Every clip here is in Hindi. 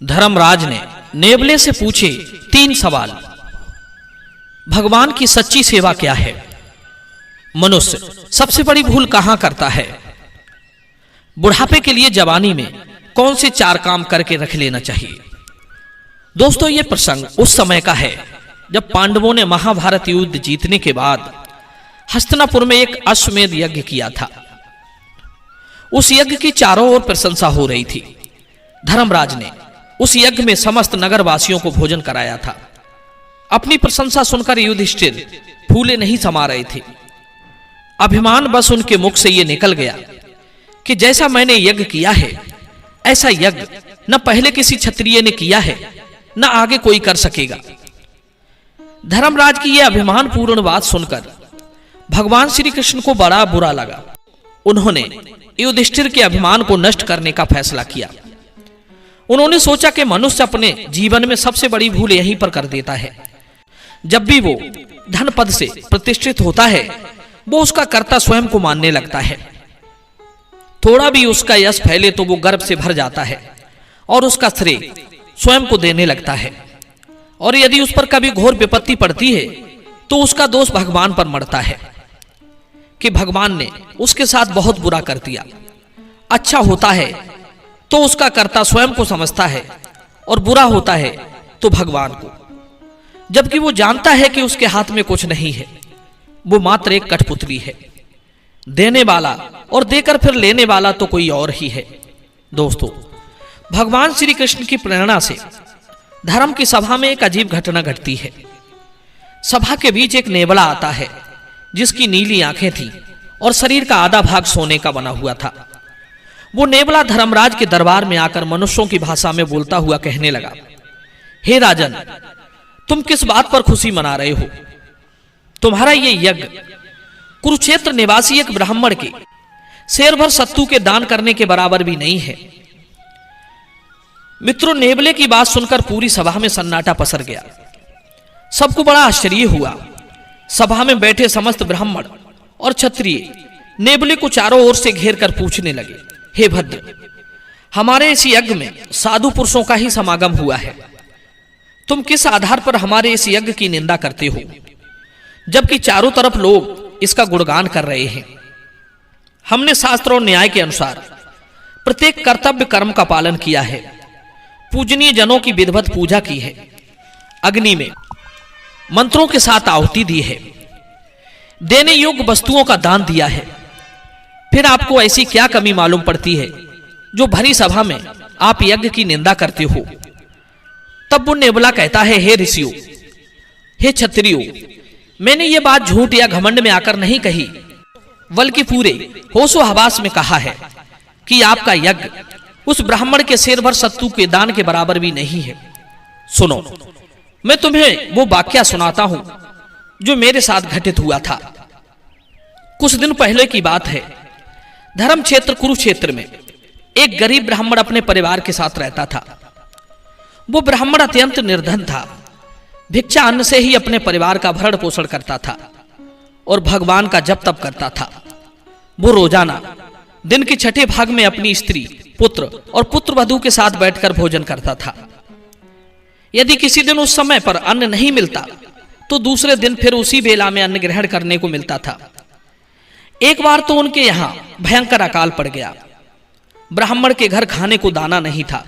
धर्मराज ने नेवले से पूछे 3 सवाल। भगवान की सच्ची सेवा क्या है? मनुष्य सबसे बड़ी भूल कहां करता है? बुढ़ापे के लिए जवानी में कौन से 4 काम करके रख लेना चाहिए? दोस्तों, यह प्रसंग उस समय का है जब पांडवों ने महाभारत युद्ध जीतने के बाद हस्तिनापुर में एक अश्वमेध यज्ञ किया था। उस यज्ञ की चारों ओर प्रशंसा हो रही थी। धर्मराज ने उस यज्ञ में समस्त नगरवासियों को भोजन कराया था। अपनी प्रशंसा सुनकर युधिष्ठिर फूले नहीं समा रहे थे। अभिमान बस उनके मुख से यह निकल गया कि जैसा मैंने यज्ञ किया है ऐसा यज्ञ न पहले किसी क्षत्रिय ने किया है न आगे कोई कर सकेगा। धर्मराज की यह अभिमानपूर्ण बात सुनकर भगवान श्री कृष्ण को बड़ा बुरा लगा। उन्होंने युधिष्ठिर के अभिमान को नष्ट करने का फैसला किया। उन्होंने सोचा कि मनुष्य अपने जीवन में सबसे बड़ी भूल यहीं पर कर देता है। जब भी वो धन पद से प्रतिष्ठित होता है वो उसका कर्ता स्वयं को मानने लगता है। थोड़ा भी उसका यश फैले तो वो गर्व से भर जाता है और उसका श्रेय स्वयं को देने लगता है। और यदि उस पर कभी घोर विपत्ति पड़ती है तो उसका दोष भगवान पर मढ़ता है कि भगवान ने उसके साथ बहुत बुरा कर दिया। अच्छा होता है तो उसका कर्ता स्वयं को समझता है और बुरा होता है तो भगवान को, जबकि वो जानता है कि उसके हाथ में कुछ नहीं है। वो मात्र एक कठपुतली है। देने वाला और देकर फिर लेने वाला तो कोई और ही है। दोस्तों, भगवान श्री कृष्ण की प्रेरणा से धर्म की सभा में एक अजीब घटना घटती है। सभा के बीच एक नेवला आता है जिसकी नीली आंखें थीं और शरीर का आधा भाग सोने का बना हुआ था। वो नेवला धर्मराज के दरबार में आकर मनुष्यों की भाषा में बोलता हुआ कहने लगा, हे राजन, तुम किस बात पर खुशी मना रहे हो? तुम्हारा ये यज्ञ कुरुक्षेत्र निवासी एक ब्राह्मण के शेर भर सत्तू के दान करने के बराबर भी नहीं है। मित्रों, नेवले की बात सुनकर पूरी सभा में सन्नाटा पसर गया। सबको बड़ा आश्चर्य हुआ। सभा में बैठे समस्त ब्राह्मण और क्षत्रिय नेवले को चारों ओर से घेर कर पूछने लगे, हे भद्र, हमारे इस यज्ञ में साधु पुरुषों का ही समागम हुआ है। तुम किस आधार पर हमारे इस यज्ञ की निंदा करते हो, जबकि चारों तरफ लोग इसका गुणगान कर रहे हैं? हमने शास्त्र और न्याय के अनुसार प्रत्येक कर्तव्य कर्म का पालन किया है, पूजनीय जनों की विधिवत पूजा की है, अग्नि में मंत्रों के साथ आहुति दी है, देने योग्य वस्तुओं का दान दिया है। फिर आपको ऐसी क्या कमी मालूम पड़ती है जो भरी सभा में आप यज्ञ की निंदा करते हो? तब वो नेवला कहता है, हे ऋषियों, हे क्षत्रियों, मैंने ये बात झूठ या घमंड में आकर नहीं कही, बल्कि पूरे होशो हवास में कहा है कि आपका यज्ञ उस ब्राह्मण के शेर भर सत्तू के दान के बराबर भी नहीं है। सुनो, मैं तुम्हें वो वाक्या सुनाता हूं जो मेरे साथ घटित हुआ था। कुछ दिन पहले की बात है। धर्म क्षेत्र कुरुक्षेत्र में एक गरीब ब्राह्मण अपने परिवार के साथ रहता था। वो ब्राह्मण अत्यंत निर्धन था। भिक्षा अन्न से ही अपने परिवार का भरण पोषण करता था और भगवान का जप तप करता था। वो रोजाना दिन के छठे भाग में अपनी स्त्री, पुत्र और पुत्र वधू के साथ बैठकर भोजन करता था। यदि किसी दिन उस समय पर अन्न नहीं मिलता तो दूसरे दिन फिर उसी बेला में अन्न ग्रहण करने को मिलता था। एक बार तो उनके यहां भयंकर अकाल पड़ गया। ब्राह्मण के घर खाने को दाना नहीं था।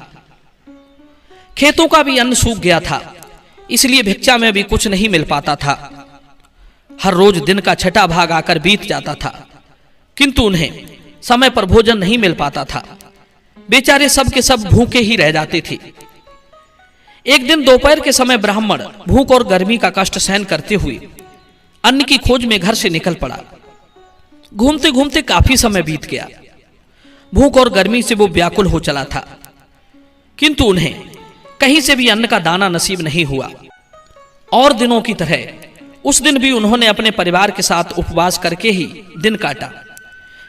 खेतों का भी अन्न सूख गया था, इसलिए भिक्षा में भी कुछ नहीं मिल पाता था। हर रोज दिन का छठा भाग आकर बीत जाता था, किंतु उन्हें समय पर भोजन नहीं मिल पाता था। बेचारे सब के सब भूखे ही रह जाते थे। एक दिन दोपहर के समय ब्राह्मण भूख और गर्मी का कष्ट सहन करते हुए अन्न की खोज में घर से निकल पड़ा। घूमते घूमते काफी समय बीत गया। भूख और गर्मी से वो व्याकुल हो चला था, किंतु उन्हें कहीं से भी अन्न का दाना नसीब नहीं हुआ। और दिनों की तरह उस दिन भी उन्होंने अपने परिवार के साथ उपवास करके ही दिन काटा।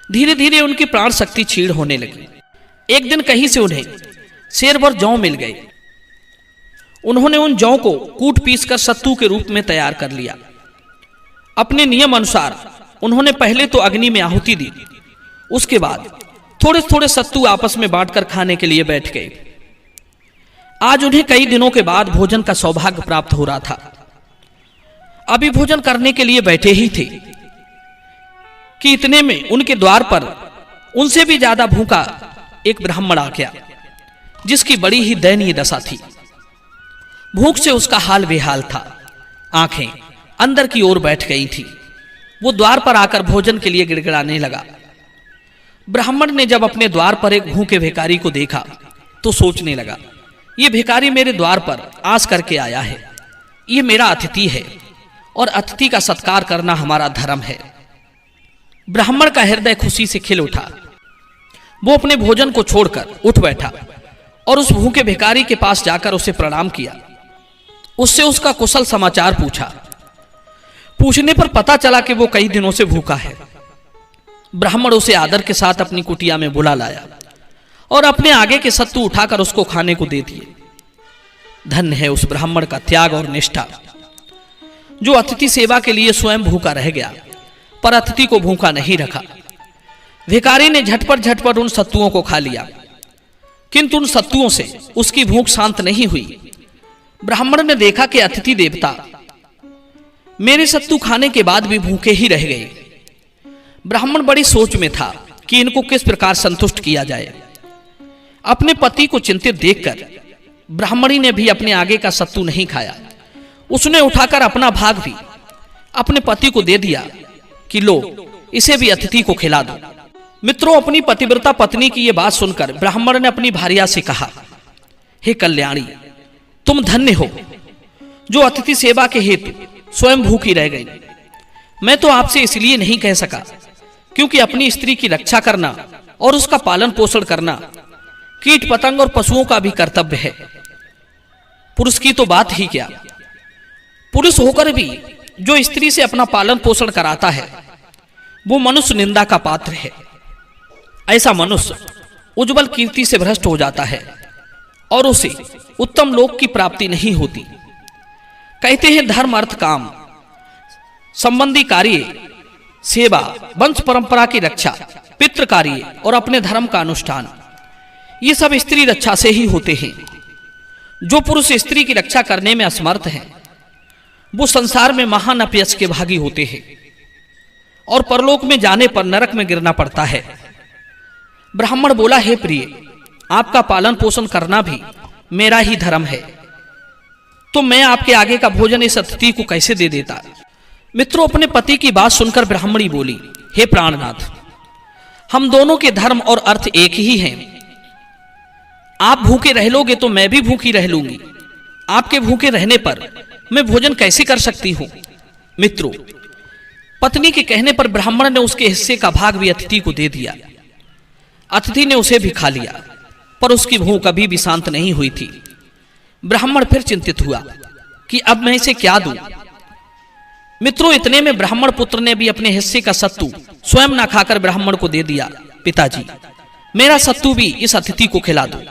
धीरे धीरे उनकी प्राण शक्ति क्षीण होने लगी। एक दिन कहीं से उन्हें शेर भर जौ मिल गए। उन्होंने उन जौ को कूट पीस कर सत्तू के रूप में तैयार कर लिया। अपने नियम अनुसार उन्होंने पहले तो अग्नि में आहुति दी, उसके बाद थोड़े थोड़े सत्तू आपस में बांटकर खाने के लिए बैठ गए। आज उन्हें कई दिनों के बाद भोजन का सौभाग्य प्राप्त हो रहा था। अभी भोजन करने के लिए बैठे ही थे कि इतने में उनके द्वार पर उनसे भी ज्यादा भूखा एक ब्राह्मण आ गया, जिसकी बड़ी ही दयनीय दशा थी। भूख से उसका हाल बेहाल था, आंखें अंदर की ओर बैठ गई थी। वो द्वार पर आकर भोजन के लिए गिड़गिड़ाने लगा। ब्राह्मण ने जब अपने द्वार पर एक भूखे भिखारी को देखा तो सोचने लगा, ये भिखारी मेरे द्वार पर आस करके आया है, ये मेरा अतिथि है और अतिथि का सत्कार करना हमारा धर्म है। ब्राह्मण का हृदय खुशी से खिल उठा। वो अपने भोजन को छोड़कर उठ बैठा और उस भूखे भिखारी के पास जाकर उसे प्रणाम किया। उससे उसका कुशल समाचार पूछा। पूछने पर पता चला कि वो कई दिनों से भूखा है। ब्राह्मण उसे आदर के साथ अपनी कुटिया में बुला लाया और अपने आगे के सत्तू उठाकर उसको खाने को दे दिए। धन्य है उस ब्राह्मण का त्याग और निष्ठा, जो अतिथि सेवा के लिए स्वयं भूखा रह गया पर अतिथि को भूखा नहीं रखा। भिखारी ने झटपट उन सत्तुओं को खा लिया, किंतु उन सत्तुओं से उसकी भूख शांत नहीं हुई। ब्राह्मण ने देखा कि अतिथि देवता मेरे सत्तू खाने के बाद भी भूखे ही रह गए। ब्राह्मण बड़ी सोच में था कि इनको किस प्रकार संतुष्ट किया जाए। अपने पति को चिंतित देखकर ब्राह्मणी ने भी अपने आगे का सत्तू नहीं खाया। उसने उठाकर अपना भाग भी अपने पति को दे दिया कि लो, इसे भी अतिथि को खिला दो। मित्रों, अपनी पतिव्रता पत्नी की यह बात सुनकर ब्राह्मण ने अपनी भार्या से कहा, हे कल्याणी, तुम धन्य हो जो अतिथि सेवा के हेतु स्वयं भूखी रह गई। मैं तो आपसे इसलिए नहीं कह सका क्योंकि अपनी स्त्री की रक्षा करना और उसका पालन पोषण करना कीट पतंग और पशुओं का भी कर्तव्य है। पुरुष की तो बात ही क्या, पुरुष होकर भी जो स्त्री से अपना पालन पोषण कराता है वो मनुष्य निंदा का पात्र है। ऐसा मनुष्य उज्जवल कीर्ति से भ्रष्ट हो जाता है और उसे उत्तम लोक की प्राप्ति नहीं होती। कहते हैं धर्म अर्थ काम संबंधी कार्य, सेवा, वंश परंपरा की रक्षा, पितृ कार्य और अपने धर्म का अनुष्ठान, ये सब स्त्री रक्षा से ही होते हैं। जो पुरुष स्त्री की रक्षा करने में असमर्थ हैं वो संसार में महान अपयश के भागी होते हैं और परलोक में जाने पर नरक में गिरना पड़ता है। ब्राह्मण बोला, हे प्रिय, आपका पालन पोषण करना भी मेरा ही धर्म है, तो मैं आपके आगे का भोजन इस अतिथि को कैसे दे देता। मित्रों, अपने पति की बात सुनकर ब्राह्मणी बोली, हे प्राणनाथ, हम दोनों के धर्म और अर्थ एक ही हैं। आप भूखे रह लोगे तो मैं भी भूखी रह लूंगी। आपके भूखे रहने पर मैं भोजन कैसे कर सकती हूं। मित्रों, पत्नी के कहने पर ब्राह्मण ने उसके हिस्से का भाग भी अतिथि को दे दिया। अतिथि ने उसे भी खा लिया, पर उसकी भूख कभी भी शांत नहीं हुई थी। ब्राह्मण फिर चिंतित हुआ कि अब मैं इसे क्या दूं। मित्रों, इतने में ब्राह्मण पुत्र ने भी अपने हिस्से का सत्तू स्वयं न खाकर ब्राह्मण को दे दिया। पिताजी, मेरा सत्तू भी इस अतिथि को खिला दो,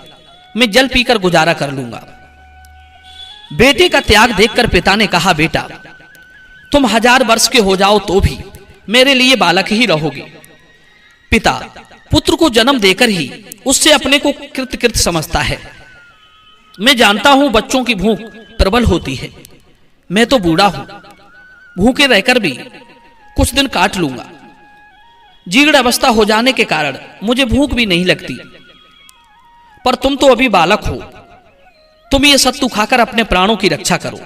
मैं जल पीकर गुजारा कर लूंगा। बेटे का त्याग देखकर पिता ने कहा, बेटा, तुम 1000 वर्ष के हो जाओ तो भी मेरे लिए बालक ही रहोगे। पिता पुत्र को जन्म देकर ही उससे अपने को कृत समझता है। मैं जानता हूं बच्चों की भूख प्रबल होती है। मैं तो बूढ़ा हूं, भूखे रहकर भी कुछ दिन काट लूंगा। जीर्ण अवस्था हो जाने के कारण मुझे भूख भी नहीं लगती, पर तुम तो अभी बालक हो, तुम ये सत्तू खाकर अपने प्राणों की रक्षा करो।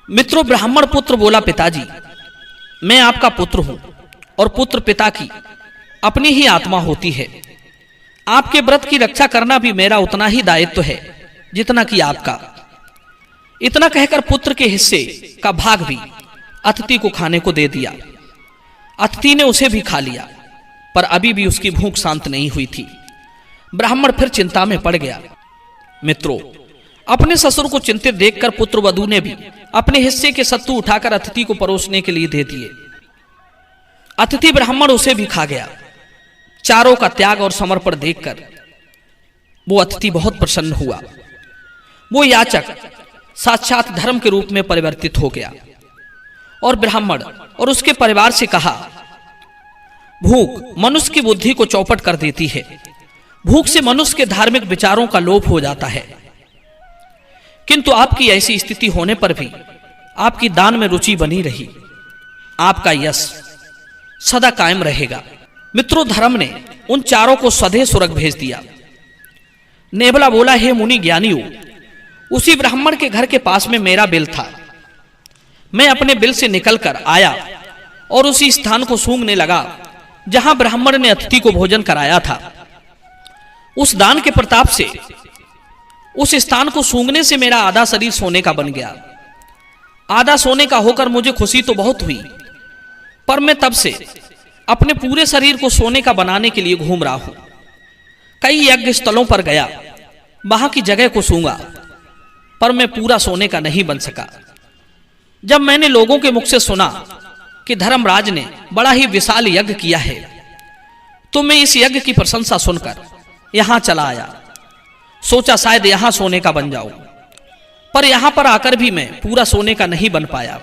मित्रों, ब्राह्मण पुत्र बोला, पिताजी, मैं आपका पुत्र हूं और पुत्र पिता की अपनी ही आत्मा होती है। आपके व्रत की रक्षा करना भी मेरा उतना ही दायित्व है जितना कि आपका। इतना कहकर पुत्र के हिस्से का भाग भी अतिथि को खाने को दे दिया। अतिथि ने उसे भी खा लिया, पर अभी भी उसकी भूख शांत नहीं हुई थी। ब्राह्मण फिर चिंता में पड़ गया। मित्रों, अपने ससुर को चिंतित देखकर पुत्र वधू ने भी अपने हिस्से के सत्तू उठाकर अतिथि को परोसने के लिए दे दिए। अतिथि ब्राह्मण उसे भी खा गया। चारों का त्याग और समर्पण देखकर वो अतिथि बहुत प्रसन्न हुआ। वो याचक साक्षात धर्म के रूप में परिवर्तित हो गया और ब्राह्मण और उसके परिवार से कहा, भूख मनुष्य की बुद्धि को चौपट कर देती है। भूख से मनुष्य के धार्मिक विचारों का लोप हो जाता है। किंतु आपकी ऐसी स्थिति होने पर भी आपकी दान में रुचि बनी रही। आपका यश सदा कायम रहेगा। मित्रों, धर्म ने उन चारों को स्वदेह स्वर्ग भेज दिया। नेबला बोला, हे मुनि ज्ञानियों, उसी ब्राह्मण के घर के पास में मेरा बिल था। मैं अपने बिल से निकलकर आया और उसी स्थान को सूंघने लगा जहां ब्राह्मण ने अतिथि को भोजन कराया था। उस दान के प्रताप से उस स्थान को सूंघने से मेरा आधा शरीर सोने का बन गया। आधा सोने का होकर मुझे खुशी तो बहुत हुई, पर मैं तब से अपने पूरे शरीर को सोने का बनाने के लिए घूम रहा हूं। कई यज्ञ स्थलों पर गया, वहां की जगह को सूंघा, पर मैं पूरा सोने का नहीं बन सका। जब मैंने लोगों के मुख से सुना कि धर्मराज ने बड़ा ही विशाल यज्ञ किया है, तो मैं इस यज्ञ की प्रशंसा सुनकर यहां चला आया। सोचा शायद यहां सोने का बन जाऊं, पर यहां पर आकर भी मैं पूरा सोने का नहीं बन पाया।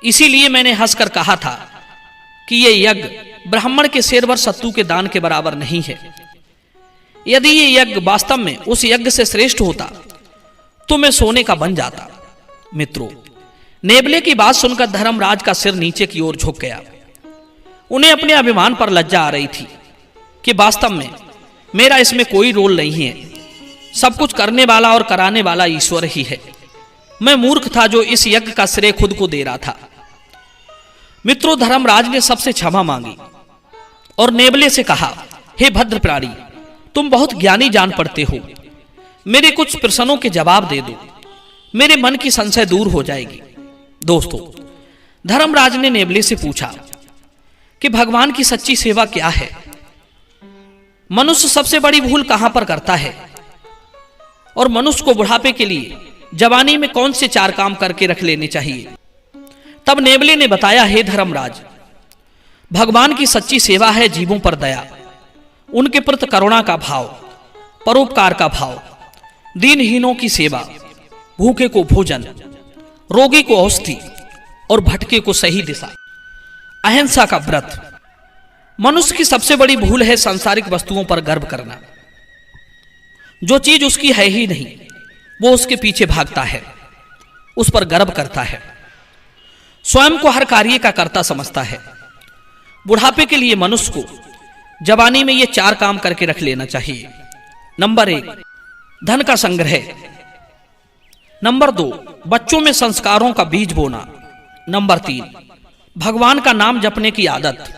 इसीलिए मैंने हंसकर कहा था कि यह यज्ञ ब्राह्मण के शेरवर सत्तू के दान के बराबर नहीं है। यदि यह यज्ञ वास्तव में उस यज्ञ से श्रेष्ठ होता तो मैं सोने का बन जाता। मित्रों, नेबले की बात सुनकर धर्मराज का सिर नीचे की ओर झुक गया। उन्हें अपने अभिमान पर लज्जा आ रही थी कि वास्तव में मेरा इसमें कोई रोल नहीं है। सब कुछ करने वाला और कराने वाला ईश्वर ही है। मैं मूर्ख था जो इस यज्ञ का श्रेय खुद को दे रहा था। मित्रों, धर्मराज ने सबसे क्षमा मांगी और नेबले से कहा, हे भद्र प्राणी, तुम बहुत ज्ञानी जान पड़ते हो। मेरे कुछ प्रश्नों के जवाब दे दो, मेरे मन की संशय दूर हो जाएगी। दोस्तों, धर्मराज ने नेबले से पूछा कि भगवान की सच्ची सेवा क्या है? मनुष्य सबसे बड़ी भूल कहां पर करता है? और मनुष्य को बुढ़ापे के लिए जवानी में कौन से 4 काम करके रख लेने चाहिए? तब नेबले ने बताया, हे धर्मराज, भगवान की सच्ची सेवा है जीवों पर दया, उनके प्रति करुणा का भाव, परोपकार का भाव, दीनहीनों की सेवा, भूखे को भोजन, रोगी को औषधि और भटके को सही दिशा, अहिंसा का व्रत। मनुष्य की सबसे बड़ी भूल है सांसारिक वस्तुओं पर गर्व करना। जो चीज उसकी है ही नहीं, वो उसके पीछे भागता है, उस पर गर्व करता है, स्वयं को हर कार्य का कर्ता समझता है। बुढ़ापे के लिए मनुष्य को जवानी में ये 4 काम करके रख लेना चाहिए। नंबर 1, धन का संग्रह। नंबर 2, बच्चों में संस्कारों का बीज बोना। नंबर 3, भगवान का नाम जपने की आदत।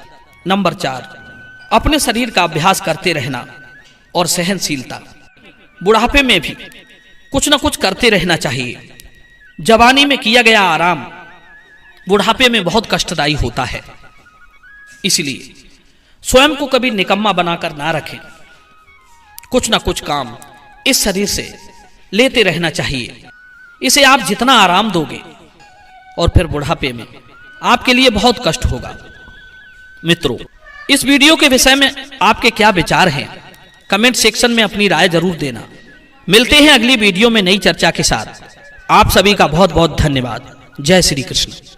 नंबर 4, अपने शरीर का अभ्यास करते रहना और सहनशीलता। बुढ़ापे में भी कुछ ना कुछ करते रहना चाहिए। जवानी में किया गया आराम बुढ़ापे में बहुत कष्टदायी होता है। इसलिए स्वयं को कभी निकम्मा बनाकर ना रखें। कुछ ना कुछ काम इस शरीर से लेते रहना चाहिए। इसे आप जितना आराम दोगे और फिर बुढ़ापे में आपके लिए बहुत कष्ट होगा। मित्रों, इस वीडियो के विषय में आपके क्या विचार हैं? कमेंट सेक्शन में अपनी राय जरूर देना। मिलते हैं अगली वीडियो में नई चर्चा के साथ। आप सभी का बहुत बहुत धन्यवाद। जय श्री कृष्ण।